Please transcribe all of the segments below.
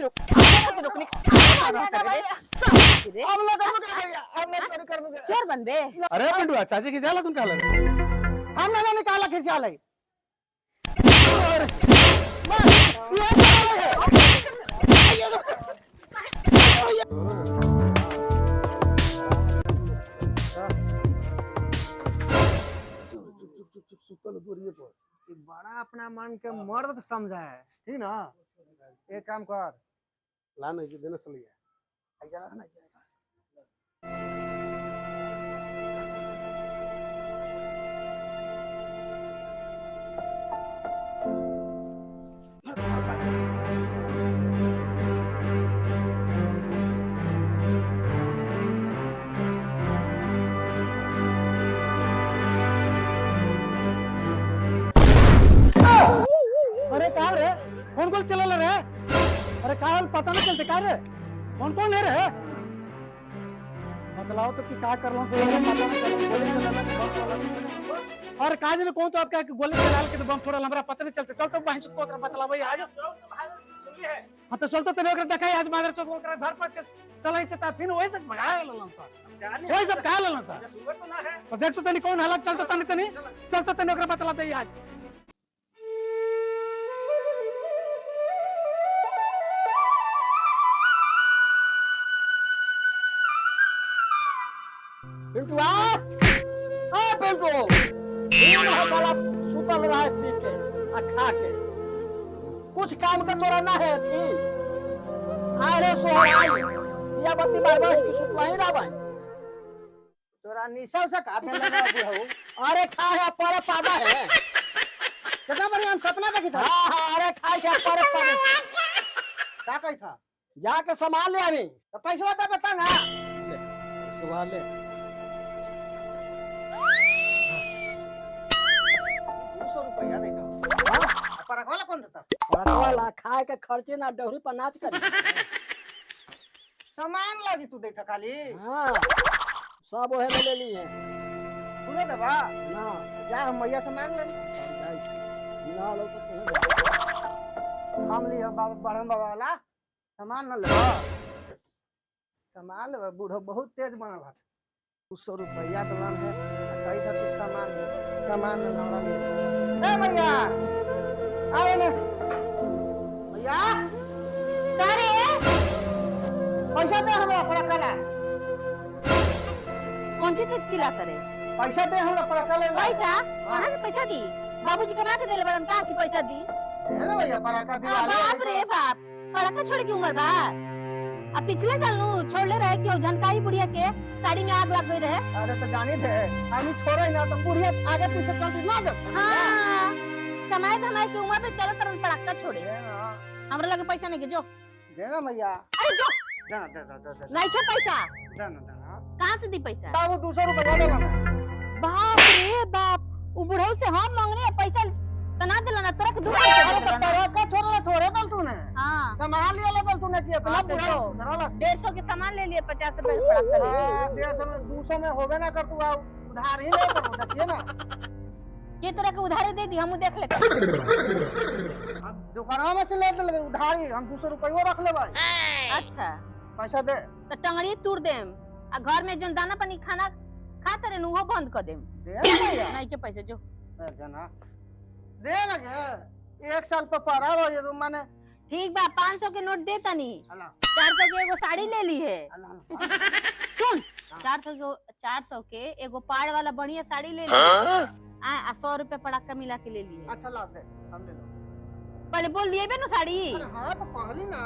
रुक चोर बन बे। अरे पिंटू चाची खिंचा तुम क्या हम ना निकाला खिंचा ले बड़ा अपना मन के मर्द समझा है ठीक ना। एक काम कर ला नहीं जी देने सलिए अरे कहा रे कौन कौन चला रे। अरे कहा पता नहीं चलते कहा रे कौन है रे। बतलाओ तो कि का कर लो से पता नहीं चला गोली चला और काज ने कौन तो आपका गोली चला के तो बम फोड़ल हमरा पता नहीं चलते। चल तो बहन को ओकरा बतला भाई आज सुन ली है। हां तो चलते तने ओकरा देखाई आज मादर चौक ओकरा घर पर चलाई चता फिर वही से भगा लेलन सा वही सब कहा लेलन सा तो ना है तो देख तो तनी कौन हालत चलता तनी चलता तने ओकरा बतला दे आज। पिंटू पिंटू साला सुतल रहा है पी के खा के कुछ काम का तोरा ना है थी। अरे सोहराई या बत्ती बार बार की सुतला ही रहा तोरा निशा से काटने लगा हो। अरे खा है पर पादा है कितना बढ़िया हम सपना देखी था। हां अरे खाई के पर पादा का कही था जाके सामान ले आवी तो पैसा तो बता ना सुबह ले 200 रुपया देता पर वाला कौन देता वाला खाए के खर्चे ना डहरी पर नाच कर सामान लागी तू देता खाली। हां सब ओहे में ले ली है तू नहीं देबा ना जा हम मैया से मांग ले ना लो तो हम लियो बाबा बड़न बाबा वाला सामान न लेबा सामान लेबा बूढ़ो बहुत तेज बनल है 200 रुपया दलन है कही था कि सामान न लौड़ा ले। ए मैया आओ ने मैया का रे पैसा दे हमरा पड़कला कौन सी चिल्ला करे। पैसा दे हमरा पड़कला पैसा कहां से पैसा दी बाबूजी कमा के देले बड़न का की पैसा दी। दे रे भैया पड़का दिला बाप रे बाप पड़का छोड़ के उम्र बा। अब पिछले साल नु छोड़ले रहे कि झनकाई बुढ़िया के साड़ी में आग लग गई रहे। अरे तो जानी थे आनी छोड़े ना तो बुढ़िया आगे पीछे चलती ना जब। हां कमाए धमाए के उम्र पे चलत तरन पड़का छोड़े हमरा लगे पैसा नहीं के जो दे ना भैया अरे जो दे दे नहीं के पैसा दे ना कहां से दी पैसा ताऊ 200 रुपया दे ना। बाप रे बाप उ बुढ़ऊ से हम मांग रहे पैसा तना देला ना तरक दूर अरे तो पड़का छोड़ले थोड़े दल तूने हां सामान ले दल तूने कि इतना बुरा सुधरला 150 के सामान ले लिए 50 रुपए पड़का ले लिए 150 में 200 में होबे ना कर तू उधार ही ले कर देखिए ना के तोरा के उधारे दे दी हम देख लेते। अब दुकानवा में से ले ले उधारी हम 200 रुपया रख लेबै। अच्छा पैसा दे तो टंगड़ी तोड़ देम आ घर में जोन दाना पानी खाना खाते रहे वो बंद कर देम। दे भैया नहीं के पैसे जो जना दे ना के 1 साल पर पड़ा हो ये तो माने ठीक बा 500 के नोट दे तनी अल्लाह 400 के एगो साड़ी ले ली है सुन 400 के एगो पाड़ वाला बढ़िया साड़ी ले ली आ 100 रुपए पड़ाका मिला के ले ली है। अच्छा ला दे हम ले लो पहले बोल लिए बे नु साड़ी अरे हां तो पहली ना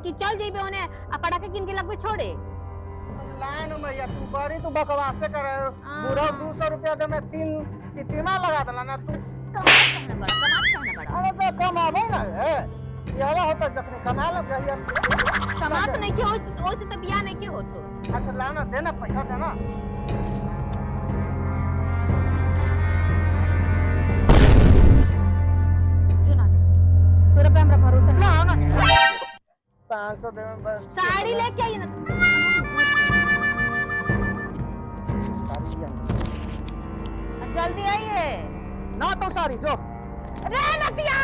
कि चल जेबे ओने आ पड़ाका किन के लगबे छोड़े लाइन में या तू बड़ी तू बकवास से करे पूरा 200 रुपया दे में 3 कितना लगा दला ना तू कमा बड़ा अरे तो कमाबे ना है ये हवा होता जखने कमा लो गया कमा तो नहीं के ओसे तो बियाह नहीं के होतो। अच्छा लाना देना पैसा देना जो ना तोरे पे हमरा भरोसा ला ना 500 दे में बस साड़ी लेके आई ना साड़ी जल्दी आई है ना तो साड़ी जो अरे नतिया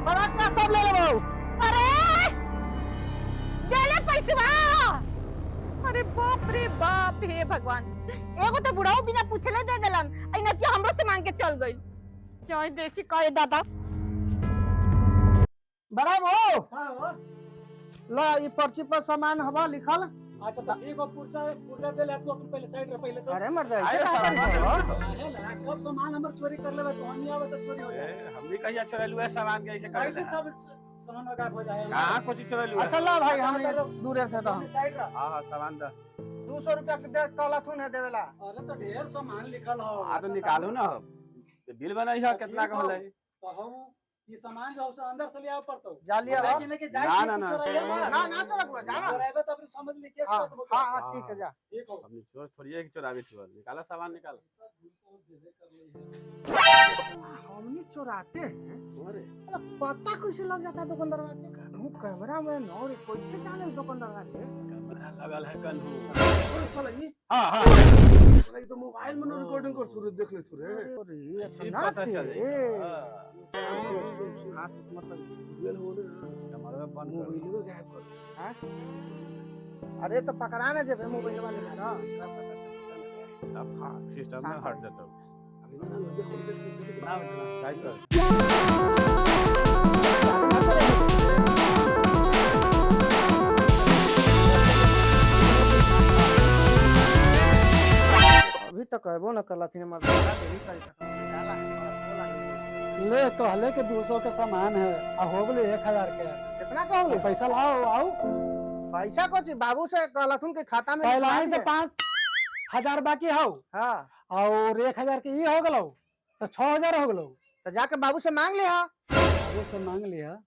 बड़ा का सब ले ले अरे अरे बाप रे बाप, हे भगवान, एगो तो बुढ़ाऊ बिना पूछले दे देलन, आई नतिया हमरो से मांग के चल गई। चाहे देखी कहे दादा। बड़ा वो हां हो ला ये पर्ची पर सामान हवा लिखल। अच्छा तो ठीक हो, पुर्जा दे ले तू अपन पहले साइड रे पहले तो। अरे मर जाए सब सामान हमर चोरी कर लेबे तो हनी आवे तो चोरी हो जाए। हम भी कहिया चोरेलू है सामान के ऐसे कर कैसे सब सामान गायब हो जाए। हां कुछ चोरेलू है। अच्छा ला भाई हम दूर से तो साइड रा। हां सामान दा 200 रुपया के दे कहलथुन है देवेला। अरे तो ढेर सामान लिखल हो। आ तो निकालू ना, बिल बनाई है कितना का होले। तो हम ये सामान जो है अंदर से ले आवे पड़तो। जालिया लेके लेके जाए ना, ना, ना ना चोरक जाना। चोराबे तो समझ ली केस हां खत्म हो हां हां ठीक है जा। ठीक हो। अपनी चोर थोड़ी चोरावे थी, निकाला सामान निकाल। हमनी चुराते हैं। अरे पता कैसे लग जाता है दुकानदार के? कैमरा में न और कैसे जाने दुकानदार के? कैमरा लगल है कन्हू। और साला ये हां हां नहीं तो मोबाइल में रिकॉर्डिंग कर सुरे देख ले सुरे। अरे ऐसे पता चल जाए। हाथ मतलब गेल बोले कैमरा बंद कर। मोबाइल में गायब कर। हां अरे तो पकड़ाना जब मोबाइल वाले ना पता चलता ना। अब हां सिस्टम में हट जाता है। अभी ना मुझे खोल के ना गाइड कर। अभी तक कहबो न करला थी मर ले कहले के 200 के सामान है आ हो गेले 1000 के। कितना कहोगे? पैसा लाओ आओ। पैसा को बाबू से कहलथुन के खाता में पहला लिखवा ही से दिए। 5000 बाकी हो हां और 1000 के ये हो गेलो तो 6000 हो गेलो। तो जाके बाबू से मांग लिया। वो से मांग लिया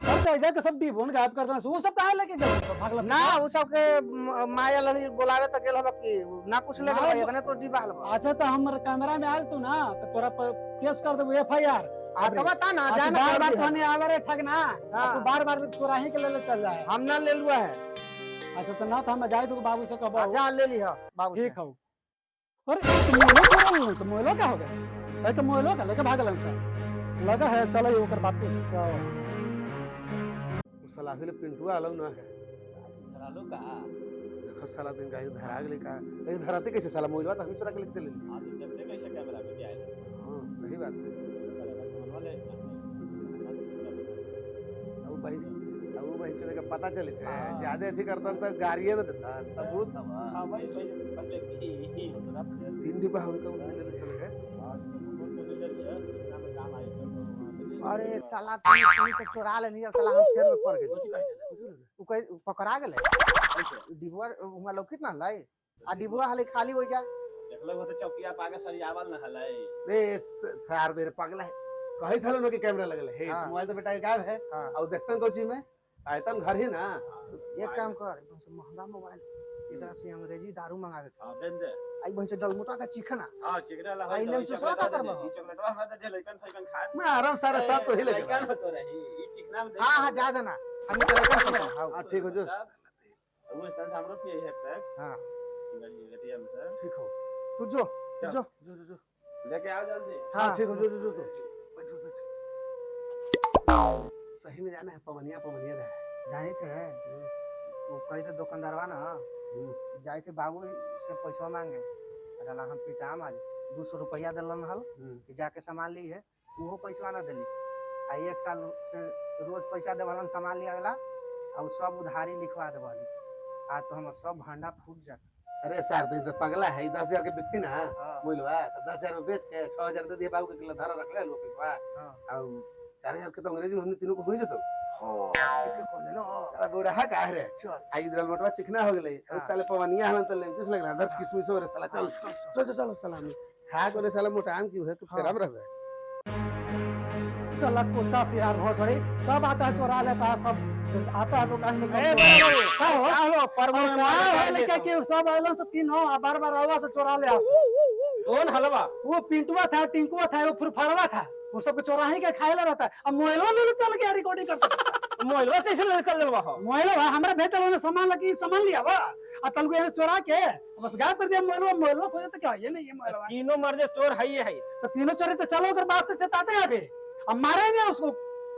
और तो जाके सब डिबोन गायब कर देना। वो सब कहां लेके गए? सब भागला ना वो सब के माया लनी बोलावे त गेल हबा कि ना कुछ ले गेल इतने तो डिबा हलबा। अच्छा तो हमर कैमरा में आल तू ना तो तोरा पर केस कर देबो FIR। आ तो बता ना जाना बार बार कर कहने आवे रे ठगना। हाँ। तू बार बार चोराही के ले चल जाए। हम ना ले लुआ है। अच्छा तो ना तो हम जाए तो बाबू से कहबो जा ले लिहा बाबू से। ठीक हो। अरे तुम मोबाइल चोरा लेलन से मोबाइल का हो गया? एक मोबाइल का लेके भागलन से लगा है। चलो ओकर बात के साला फिर पिंटुआ आलो ना है। चलो का देखो साला दिन गाय धरा गेले का। ए धराते कैसे साला मोबाइल तो हम चोरा के लेके चले। आज देखते कैसे कैमरा में भी आए। हां सही बात है। अब भाई चले का पता चले थे ज्यादा अच्छी करता तो गाड़ियां न देता सबूत। हां भाई पहले की 3 डिब्बा हमको ले चले गए। अरे साला तू से चुरा ले लिया साला हम फेर में पड़ गए। उ कहीं पकड़ा गेले डिबुआ हुआ लौकित ना लाई आ डिबुआ हाले खाली हो जा। देखले हो तो चौकिया पाके सरियावल न हलै। ए सार देर पागला है कही था लोग के कैमरा लगल है। हाँ। मोबाइल तो बेटा गायब है हाँ। और देखतन कोची में आयतन घर ही ना। एक काम कर एकदम से महंगा मोबाइल इधर से अंग्रेजी दारू मंगावे हां बेन दे। आई बहन से डलमुटा का चिकना हां चिकना ला आई लेम चुसवा का करबो। ई चॉकलेटवा हमरा दे लइकन फइकन खा। मैं आराम सारा साथ तो ही लगे। लइकन हो तो रही ई चिकना में। हां हां जा देना हम निकल के हां हां ठीक हो जो वो स्थान से हमरो पिए है तक। हां गाड़ी गटिया में से ठीक हो तू जो जो लेके आओ जल्दी। हां ठीक हो जो तो बैठ बैठ। सही में जाना है पवनिया रहे जानी थे वो कहीं से दुकानदारवा ना जाए थे बाबू से पैसा मांगे अगर हम पिटाम आज 200 रुपया दिलन हल कि जाके सामान ली है वो पैसा ना दिली आ 1 साल से रोज पैसा देवलन सामान लिया वाला और सब उधारी लिखवा देवली आज तो हमर सब भांडा फूट जाता। अरे सार दिन तो पगला है 10,000 के बिकती ना मोइलवा तो 10,000 में बेच के 6,000 दे दिए बाबू के किलो धारा रख ले लो पैसा और 4,000 के तो अंग्रेजी में हमने तीनों को हो जतो। हो ठीक है कोने नो साला बूढ़ा है का रे चल आई इधर मोटवा चिकना हो गेले उस साले पवनिया हलन तो लेंचस लगला अंदर किसमिस हो रे साला चल चल चल साला हम खा को रे साला मोटाम क्यों है कि फिर हम रहबे। साला कुत्ता से यार बहुत सॉरी सब आता है चोरा लेता है सब आता है दुकान में सब क्या सब आइलन से 3 हो बार आवा से चोरा ले आस। कौन हलवा? वो पिंटुआ था टिंकुआ था वो फुरफरवा था वो सब चोराही के खाए ला रहता है। अब मोबाइलवा ले चल गया रिकॉर्डिंग करता। मोबाइलवा कैसे ले चल देलवा हो? मोबाइलवा हमरा भेतल ने सामान लगी सामान लिया बा आ तलगु ये चोरा के बस गायब कर दिया मोबाइलवा खोजे तो क्या ये नहीं ये मोबाइलवा तीनों मर्जे चोर है ये है तो तीनों चोरी तो चलो अगर बात से चताते हैं अभी अब मारेंगे उसको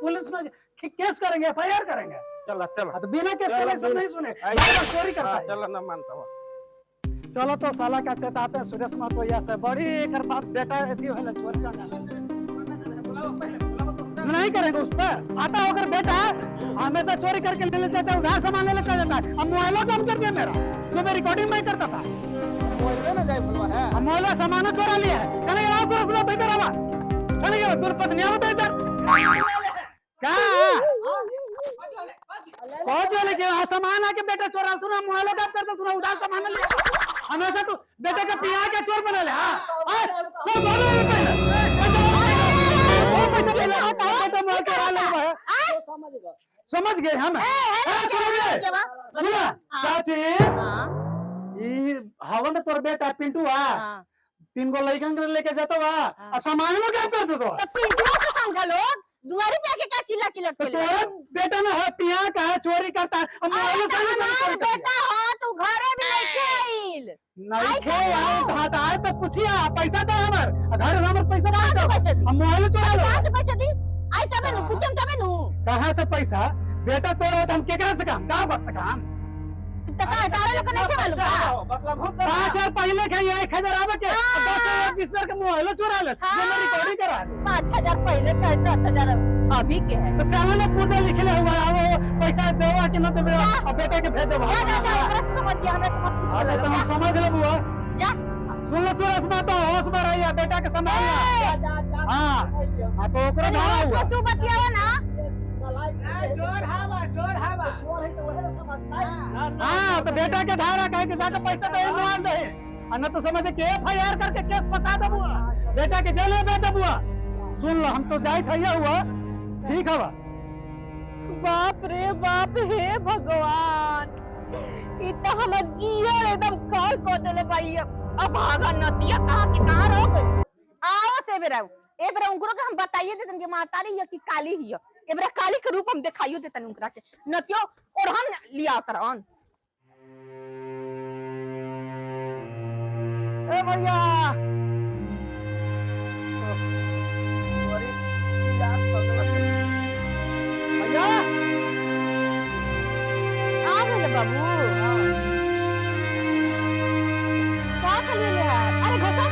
पुलिस में केस करेंगे FIR करेंगे चला चला तो बिना केस के सब नहीं सुने चोरी करता है। चलो ना मानता हूँ। चलो तो साला का चेताते सुरेश महतो या से बड़ी एक बाप बेटा एथी होला चोरी करना नहीं करेंगे उस पर आता होकर बेटा हमेशा चोरी करके ले जाता है, उधार सामान ले लेता जाता है। अब मोबाइल कम कर दिया मेरा, जो मैं रिकॉर्डिंग में करता था ना जाए बोलवा है हम मोबाइल सामान चोरा लिया है। कहने के बाद सुरेश महतो इधर आवा, कहने के बाद दुर्पद नहीं आवता इधर क्या कौन चले के सामान आके बेटा चोरा तू ना मोबाइल काम करता तू ना उधार सामान ले हमेशा तू बेटे का पिया के चोर बना ले। समझ गए हम चाची हवन तोर बेटा पिंटू तीन गो लड़कन लेके जाता हुआ सामान में क्या करते तो पिंटू से समझा लो दुआरी पे आके का चिल्ला चिल्लट के तो बेटा ना है पिया का है चोरी करता है हमारा बेटा हो तू घरे भी नहीं खेल नहीं खे आए तो पूछिए पैसा दो हमर घर हमर पैसा कहां से पैसा दी हम मोबाइल चोरा लो कहां से पैसा दी आई तबे नु कुछ तबे नु कहां से पैसा बेटा तोड़ा हम केकरा से काम का बात से काम टका हटावे लोग नहीं थे मालूम का मतलब हम 5000 पहले खाई 1000 आवे के 10000 20,000 का मोबाइल चोरा ले जो मैं रिकॉर्डिंग करा दे 5000 पहले का 10,000 अभी के है तो चावल में पूरा लिखले हुआ है वो पैसा देवा कि न देवा अब बेटा के भेज देवा जा ओकरा समझिए हमरा के मत कुछ अच्छा तो हम समझ ले बुआ जा सुन ले सुरेश बात होश में रहिया बेटा के संभालिया हां तो ओकरा धारा हुआ तू बतियावा ना चोर है तो वही ना समझता है। हां तो बेटा के धारा कहे के जाके पैसा दे मान दे अन्ना तो समझे के एफआईआर करके केस फंसा दे बुआ बेटा के जेल में भेज दे बुआ सुन लो हम तो जाई थैया हुआ ठीक है बाप रे बाप हे भगवान ई तो हमर जीवन एकदम काल को देले भाई अब भागा नतिया कहां की कहां रह गई आओ से बेरा ए बेरा उनको के हम बताइए देतन के मातारी या कि काली हिय ए बेरा काली के रूप हम दिखाइयो देतन उनकरा के नतियो और हम लिया करन ए भैया भैया आ गए बाबू का कर ले अरे घसा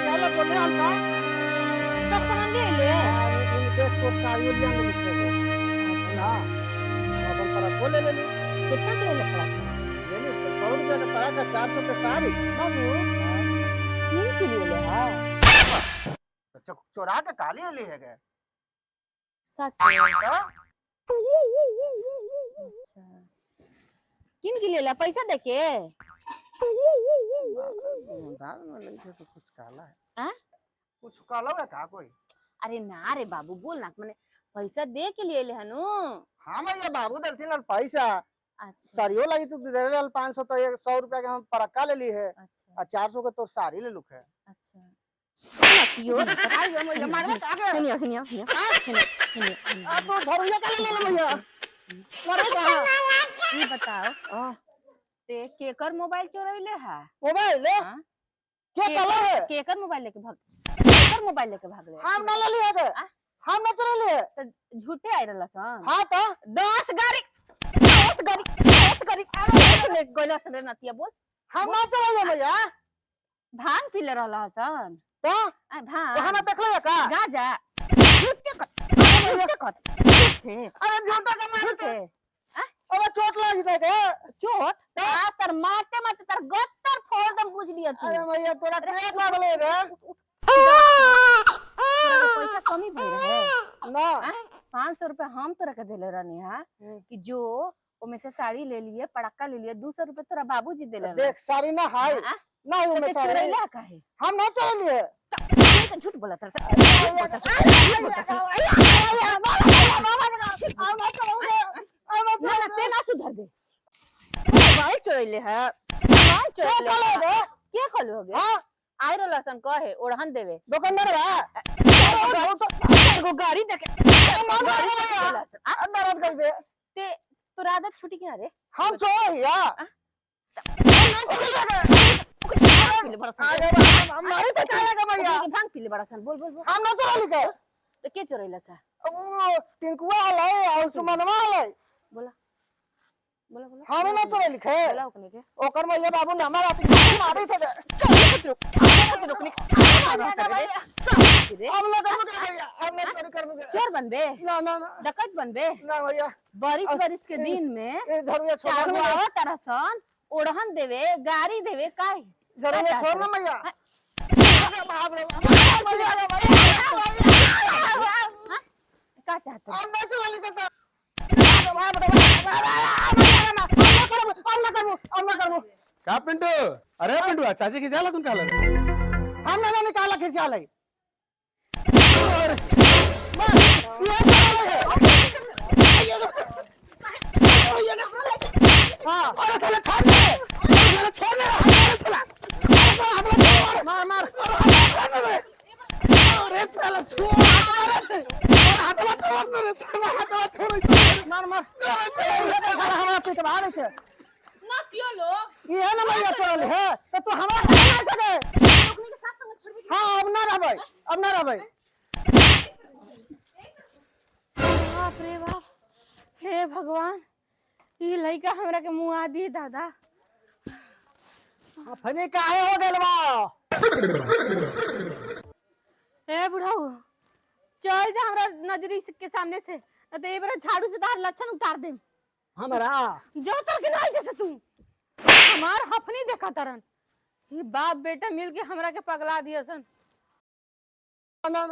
वाला बोले हम का सब सामान ले ले देख तो सारी ले ले अच्छा अब पर बोले ले कितना किलो ले पड़ा ले ले 100 रुपया का पड़ा का 400 का साड़ी बाबू 3 किलो ले है अच्छा चोरा के काली ले है गए सच अच्छा किन किलो ले पैसा देके दाल में नहीं थे तो कुछ काला है आ? कुछ काला है का कोई अरे ना रे बाबू बोल ना मैंने पैसा दे के लिए ले हनु हां भैया बाबू दलती लाल पैसा अच्छा साड़ियों लगी तू दे लाल 500 तो 100 रुपया के हम पड़का ले ली है अच्छा और 400 के तो साड़ी ले लुक है अच्छा नतियो आई हम मारवा आगे हिनिया हिनिया हिनिया अब तो घरैया का ले ले भैया मारे कहां ये बताओ हां ते केकर मोबाइल चोरैले है मोबाइल ले हाँ? क्या कलर है केकर मोबाइल लेके भाग ले हम ना ले लिए थे आ? हम ना चले लिए तो झूठे आई रहला सन हां तो 10 गाड़ी ले गोला से नतिया बोल हम ना चले लिए भैया भांग पी ले रहला सन तो आ भांग तो हम देख ले का गाजा झूठे अरे झूठा का मार झूठे अब चोट लगी थे के चोट आज तर मारते मारते तर गत्तर फोड़ दम पूछ लिया तू अरे भैया तोरा पेट लागल है पैसा कमी भई रहे ना 500 रुपए हम तोरा के देले रहनी है कि जो ओमे से साड़ी ले लिए पड़ाका ले लिए 200 रुपए तोरा बाबूजी देले देख साड़ी ना हाय ना हो में साड़ी चोरैला काहे हम ना चले लिए तो झूठ बोला तर ना ते ना सुधर दे मोबाइल चोरैले है सामान चोरैले है के खोलो हो गया हां आई रहला सन कहे ओढ़न देवे दुकानदार बा को गाड़ी देके दर्द कर दे ते तोरा आदत छूटी क्या रे हम चोर हिया पीले बड़ा सन हम मारे तो चलेगा भैया भांग पीले बड़ा सन बोल बोल बोल हम ना चोरा लिखे तो के चोरैला सा वो टिंकुआ हलै और सुमनवा हलै बोला बोला बोला हमें ना चोरे लिखे बोला ओकने के ओकर मैया बाबू ने हमारा मारे थे रे हम ना करबो भैया हम ना चोरी करबो चोर बनबे ना ना ना डकैत बनबे ना भैया बारिश बारिश के दिन में ए धरुया छोड़ चार ना बाबा तरसन ओढ़न देवे गाड़ी देवे काहे जरूर छोड़ ना भैया बाप रे का चाहते हम ना चोरी करता का पिंटू अरे पिंटू चाची की जाला तुम काला हम ना निकाला खिंचा ले हाँ अरे साला छोड़ दे साला छोड़ दे अरे साला मार मार अरे साला छोड़ हाथवा छोड़ रे साला हाथवा छोड़ मार मार साला हमारा पिटवा रहे थे ना क्यों लोग ये ना भैया चल है तो तू हमारा मार दे लोगनी के साथ संग छोड़ भी हाँ अब ना रहबै बाप रे बाप हे भगवान ये लड़का हमरा के मुंह आदि दादा अपने काहे हो गेल बा ए बुढ़ाऊ चल जा हमरा नजरी के सामने से तो ये बार झाड़ू से तार लक्षण उतार दे हमारा जो तर के नहीं जैसे तू हमार हफनी देखा तरन ये बाप बेटा मिल के हमरा के पगला दिया सन